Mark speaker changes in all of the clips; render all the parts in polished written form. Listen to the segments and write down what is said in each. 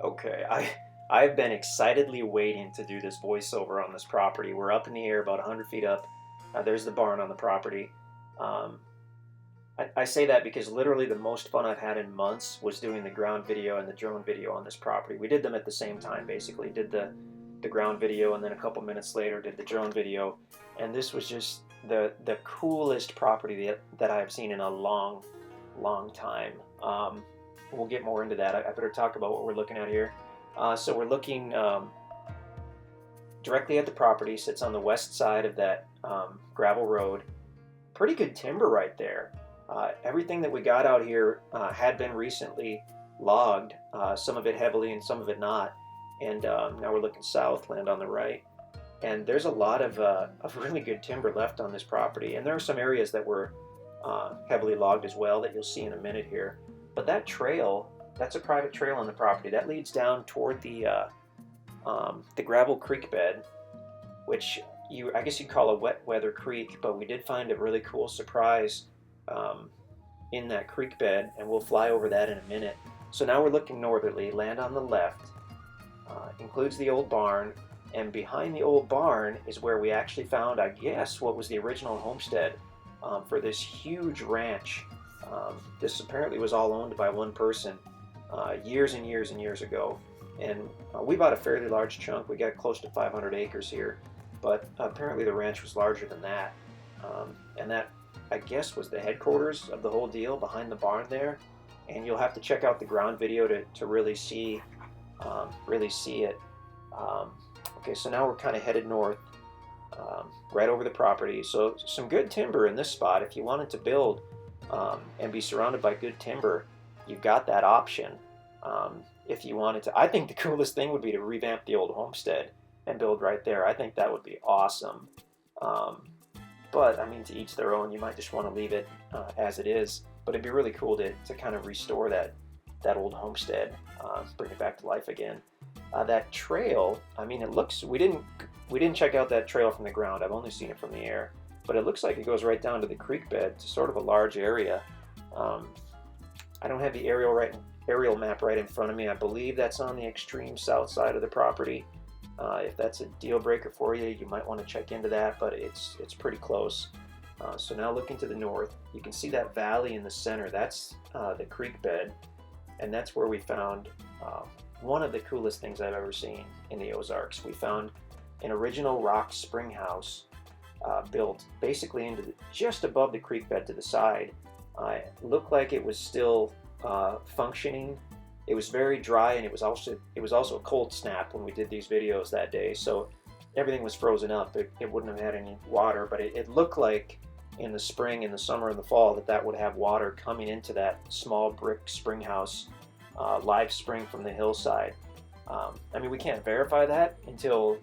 Speaker 1: Okay, I've been excitedly waiting to do this voiceover on this property. We're up in the air, about 100 feet up. There's the barn on the property. Um, I say that because literally the most fun I've had in months was doing the ground video and the drone video on this property. We did them at the same time, basically. Did the ground video, and then a couple minutes later did the drone video. And this was just the coolest property that I've seen in a long time. We'll get more into that. I better talk about what we're looking at here. So we're looking directly at the property. Sits on the west side of that gravel road. Pretty good timber right there. Everything that we got out here had been recently logged, some of it heavily and some of it not. And now we're looking south, land on the right. And there's a lot of really good timber left on this property. And there are some areas that were heavily logged as well that you'll see in a minute here. But that trail, that's a private trail on the property. That leads down toward the gravel creek bed, which I guess you'd call a wet weather creek, but we did find a really cool surprise in that creek bed, and we'll fly over that in a minute. So now we're looking northerly, land on the left, includes the old barn, and behind the old barn is where we actually found, I guess, what was the original homestead for this huge ranch. This apparently was all owned by one person years and years and years ago, and we bought a fairly large chunk. We got close to 500 acres here, but apparently the ranch was larger than that, and that, I guess, was the headquarters of the whole deal behind the barn there. And you'll have to check out the ground video to really see it. Okay, so now we're kind of headed north, right over the property. So some good timber in this spot. If you wanted to build and be surrounded by good timber, you've got that option. If you wanted to, I think the coolest thing would be to revamp the old homestead and build right there. I think that would be awesome. But I mean, to each their own. You might just want to leave it as it is. But it'd be really cool to kind of restore that old homestead, bring it back to life again. That trail, I mean, it looks. We didn't check out that trail from the ground. I've only seen it from the air, but it looks like it goes right down to the creek bed. To sort of a large area. I don't have the aerial map right in front of me. I believe that's on the extreme south side of the property. If that's a deal breaker for you, you might want to check into that, but it's pretty close. So now looking to the north, you can see that valley in the center. That's the creek bed, and that's where we found one of the coolest things I've ever seen in the Ozarks. We found an original rock spring house built basically into just above the creek bed to the side. It looked like it was still functioning. It was very dry, and it was also a cold snap when we did these videos that day, so everything was frozen up. It wouldn't have had any water, but it looked like in the spring, in the summer, and the fall that would have water coming into that small brick spring house, live spring from the hillside. I mean, we can't verify that until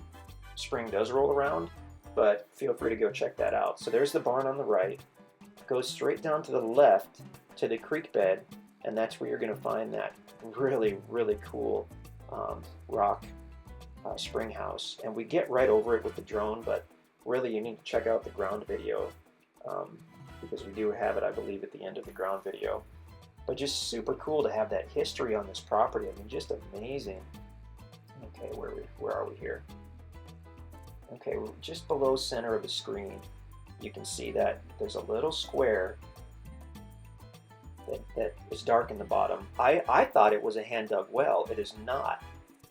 Speaker 1: spring does roll around, but feel free to go check that out. So there's the barn on the right. Goes straight down to the left to the creek bed, and that's where you're going to find that really, really cool rock spring house. And we get right over it with the drone, but really you need to check out the ground video because we do have it, I believe, at the end of the ground video. But just super cool to have that history on this property. I mean, just amazing. Okay, where are we here? Okay, we're just below center of the screen. You can see that there's a little square that is dark in the bottom. I thought it was a hand-dug well. It is not.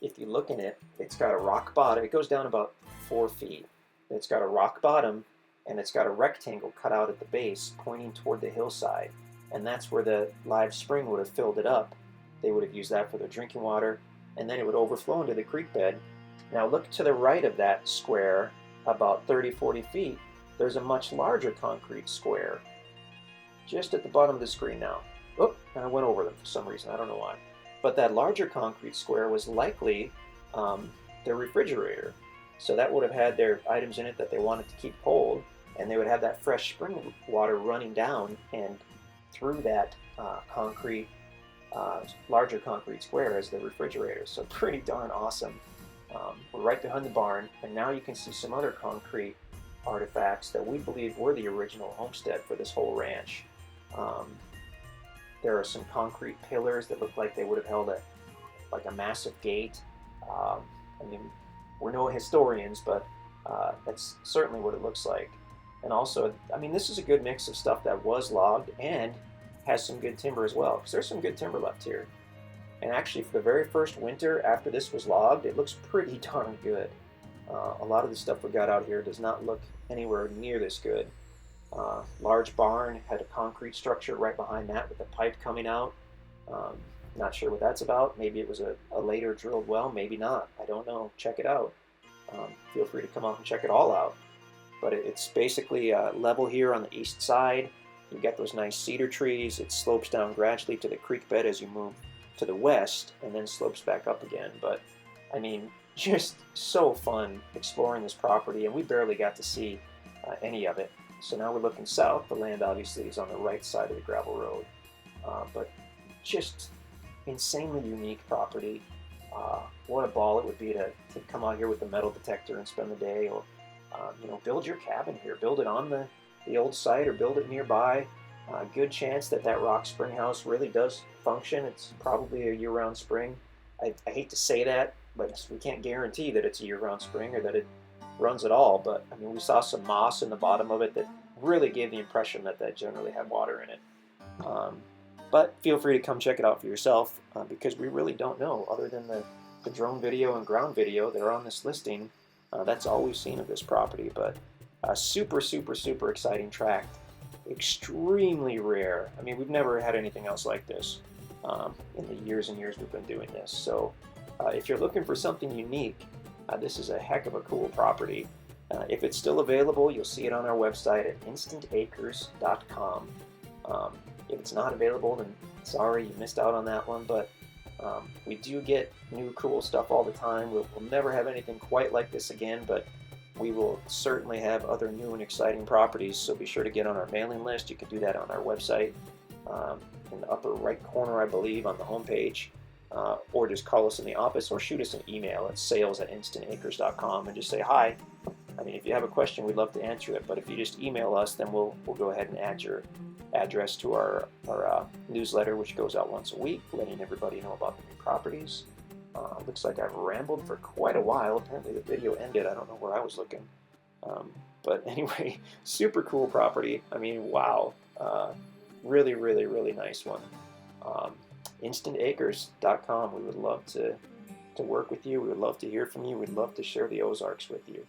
Speaker 1: If you look in it, it's got a rock bottom. It goes down about 4 feet. It's got a rock bottom, and it's got a rectangle cut out at the base pointing toward the hillside. And that's where the live spring would have filled it up. They would have used that for their drinking water, and then it would overflow into the creek bed. Now look to the right of that square, about 30-40 feet. There's a much larger concrete square just at the bottom of the screen now. Oh, and I went over them for some reason. I don't know why. But that larger concrete square was likely their refrigerator. So that would have had their items in it that they wanted to keep cold, and they would have that fresh spring water running down and through that larger concrete square as the refrigerator. So pretty darn awesome. We're right behind the barn, and now you can see some other concrete artifacts that we believe were the original homestead for this whole ranch. There are some concrete pillars that look like they would have held like a massive gate. I mean, we're no historians, but that's certainly what it looks like. And also, I mean, this is a good mix of stuff that was logged and has some good timber as well, because there's some good timber left here. And actually, for the very first winter after this was logged, it looks pretty darn good. A lot of the stuff we got out here does not look anywhere near this good. Large barn, had a concrete structure right behind that with a pipe coming out. Not sure what that's about. Maybe it was a later drilled well, maybe not. I don't know. Check it out. Feel free to come out and check it all out. But it's basically level here on the east side. You've got those nice cedar trees. It slopes down gradually to the creek bed as you move to the west, and then slopes back up again. But I mean, just so fun exploring this property, and we barely got to see any of it. So now we're looking south. The land obviously is on the right side of the gravel road, but just insanely unique property. What a ball it would be to come out here with the metal detector and spend the day, or you know, build your cabin here, build it on the old site or build it nearby. Good chance that that rock spring house really does function. It's probably a year-round spring. I hate to say that, but we can't guarantee that it's a year-round spring or that it runs at all. But I mean, we saw some moss in the bottom of it that really gave the impression that that generally had water in it. But feel free to come check it out for yourself, because we really don't know, other than the drone video and ground video that are on this listing. That's all we've seen of this property. But super, super, super exciting tract. Extremely rare. I mean, we've never had anything else like this in the years and years we've been doing this. So if you're looking for something unique, this is a heck of a cool property. If it's still available, you'll see it on our website at InstantAcres.com. If it's not available, then sorry, you missed out on that one. But we do get new cool stuff all the time. We'll never have anything quite like this again, but we will certainly have other new and exciting properties, so be sure to get on our mailing list. You can do that on our website, in the upper right corner, I believe, on the homepage, or just call us in the office or shoot us an email at sales@instantacres.com and just say hi. I mean, if you have a question, we'd love to answer it, but if you just email us, then we'll go ahead and add your address to our newsletter, which goes out once a week, letting everybody know about the new properties. Looks like I've rambled for quite a while. Apparently the video ended. I don't know where I was looking. But anyway, super cool property. I mean, wow. Really, really, really nice one. InstantAcres.com. We would love to work with you. We would love to hear from you. We'd love to share the Ozarks with you.